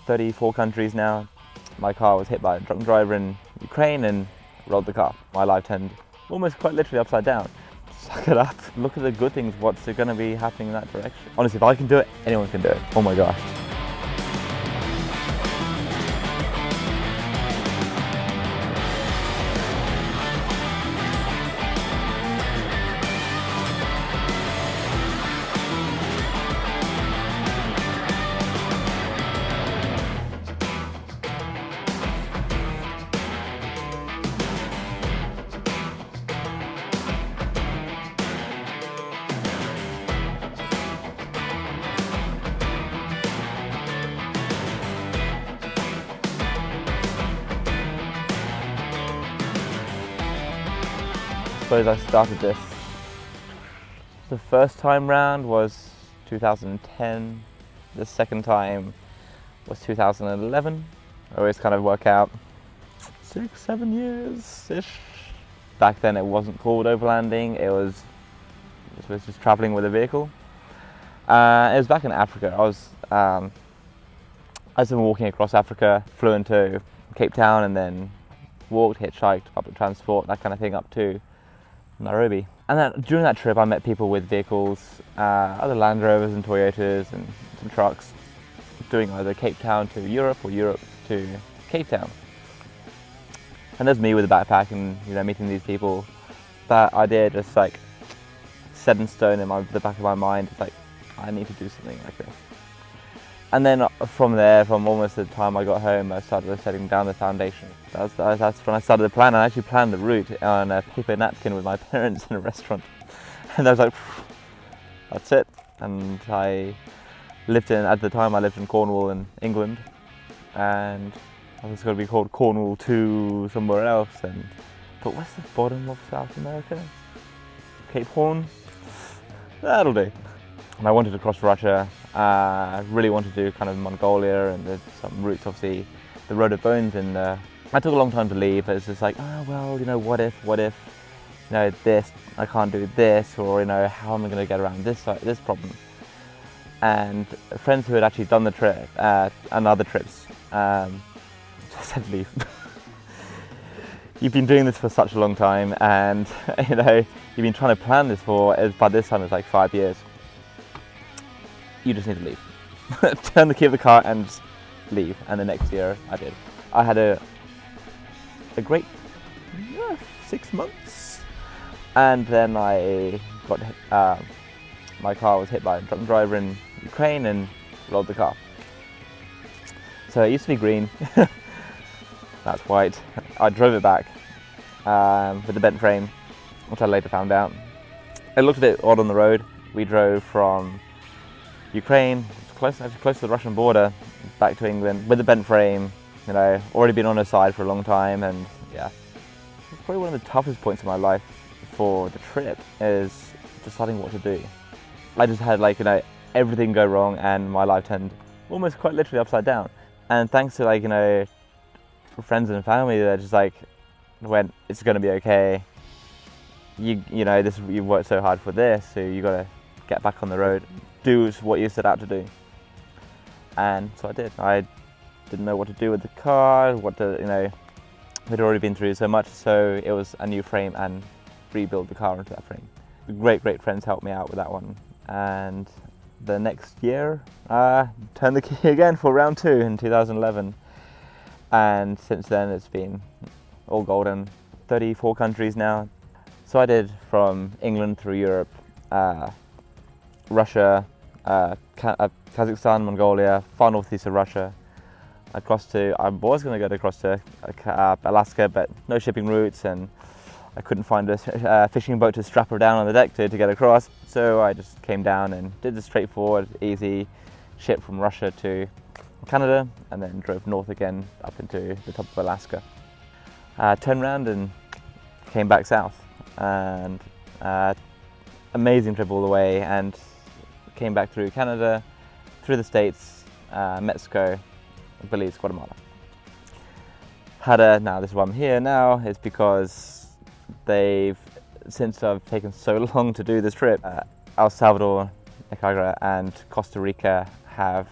34 countries now. My car was hit by a drunk driver in Ukraine and rolled the car. My life turned almost quite literally upside down. Suck it up. Look at the good things, what's going to be happening in that direction. Honestly, if I can do it, anyone can do it. Oh my gosh. I suppose I started this. The first time round was 2010. The second time was 2011. I always kind of work out 6-7 years-ish. Back then it wasn't called overlanding, it was just traveling with a vehicle. It was back in Africa. I was walking across Africa, flew into Cape Town and then walked, hitchhiked, public transport, that kind of thing up to Nairobi. And then during that trip I met people with vehicles, other Land Rovers and Toyotas and some trucks, doing either Cape Town to Europe or Europe to Cape Town. And there's me with a backpack and meeting these people. That idea just like set in stone in the back of my mind. It's like, I need to do something like this. And then from there, from almost the time I got home, I started setting down the foundation. That's when I started the plan. I actually planned the route on a paper napkin with my parents in a restaurant. And I was like, that's it. And at the time I lived in Cornwall in England. And I was going to be called Cornwall to somewhere else. And but what's the bottom of South America? Cape Horn? That'll do. And I wanted to cross Russia. I really wanted to do kind of Mongolia, and there's some routes, obviously, the Road of Bones, and I took a long time to leave. It's just like, oh well, what if, this, I can't do this, or how am I going to get around this problem? And friends who had actually done the trip and other trips said leave. You've been doing this for such a long time, and you've been trying to plan this by this time it's like 5 years. You just need to leave. Turn the key of the car and just leave. And the next year I did. I had a great 6 months, and then I got my car was hit by a drunk driver in Ukraine and rolled the car. So it used to be green. That's white. I drove it back with the bent frame, which I later found out. It looked a bit odd on the road. We drove from Ukraine, close to the Russian border, back to England with the bent frame. Already been on her side for a long time, and yeah, it's probably one of the toughest points in my life for the trip is deciding what to do. I just had everything go wrong, and my life turned almost quite literally upside down. And thanks to friends and family, they're just when it's going to be okay. You worked so hard for this, so you got to get back on the road. Do what you set out to do. And so I did. I didn't know what to do with the car, we'd already been through so much, so it was a new frame and rebuild the car into that frame. Great friends helped me out with that one. And the next year, turned the key again for round 2 in 2011. And since then it's been all golden. 34 countries now. So I did from England through Europe, Russia, Kazakhstan, Mongolia, far northeast of Russia. I was going to go across to Alaska, but no shipping routes, and I couldn't find a fishing boat to strap her down on the deck to get across. So I just came down and did the straightforward, easy ship from Russia to Canada, and then drove north again up into the top of Alaska. Turned around and came back south, and amazing trip all the way, and came back through Canada, through the States, Mexico, Belize, Guatemala. Now this is why I'm here now, is because since I've taken so long to do this trip, El Salvador, Nicaragua and Costa Rica have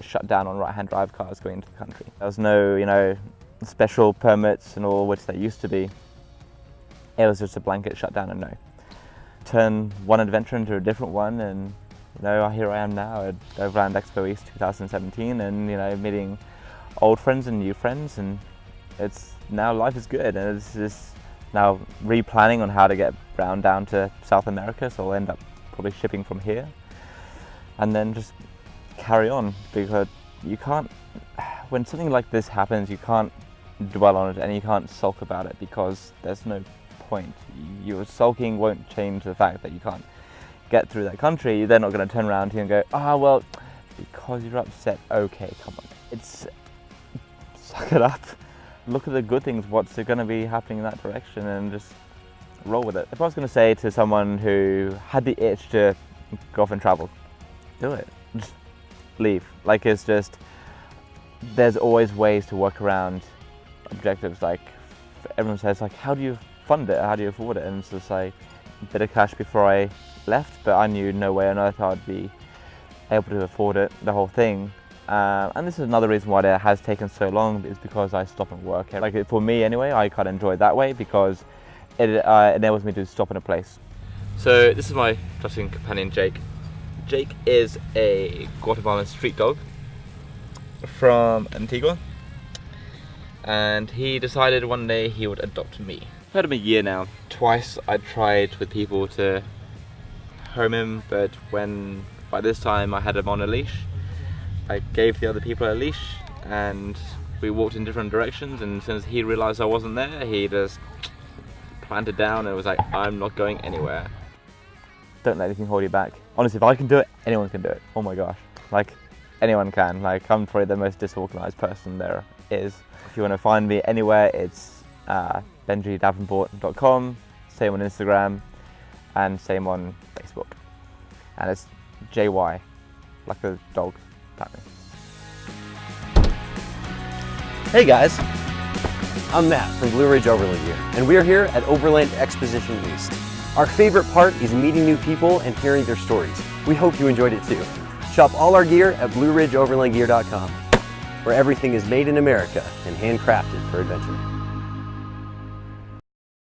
shut down on right-hand drive cars going into the country. There was no, you know, special permits and all, which there used to be. It was just a blanket shutdown and no. Turn one adventure into a different one, and you know, here I am now at Overland Expo East 2017, and you know, meeting old friends and new friends, and it's now life is good, and it's just now replanning on how to get round down to South America, so I'll end up probably shipping from here, and then just carry on, because you can't, when something like this happens, you can't dwell on it and you can't sulk about it, because there's no point. Your sulking won't change the fact that you can't get through that country. They're not going to turn around to you and go, ah, well, because you're upset, okay, come on. It's, suck it up. Look at the good things, what's going to be happening in that direction, and just roll with it. If I was going to say to someone who had the itch to go off and travel, do it. Just leave. Like, it's just, there's always ways to work around objectives. Like, everyone says, like, how do you fund it? How do you afford it? And it's just like a bit of cash before I left, but I knew no way on earth I'd be able to afford it, the whole thing. And this is another reason why it has taken so long, is because I stop and work. Like, for me anyway, I kind of enjoy it that way, because it enables me to stop in a place. So this is my trusting companion, Jake. Jake is a Guatemalan street dog from Antigua, and he decided one day he would adopt me. I've had him a year now. Twice I tried with people to home him, but when by this time I had him on a leash, I gave the other people a leash and we walked in different directions, and as soon as he realized I wasn't there, he just planted down and was like, I'm not going anywhere. Don't let anything hold you back. Honestly, if I can do it, anyone can do it. Oh my gosh, like, anyone can. Like, I'm probably the most disorganized person there is. If you want to find me anywhere, it's benjydavenport.com, same on Instagram, and same on Facebook. And it's JY, like a dog, apparently. Hey guys, I'm Matt from Blue Ridge Overland Gear, and we're here at Overland Exposition East. Our favorite part is meeting new people and hearing their stories. We hope you enjoyed it too. Shop all our gear at blueridgeoverlandgear.com, where everything is made in America and handcrafted for adventure.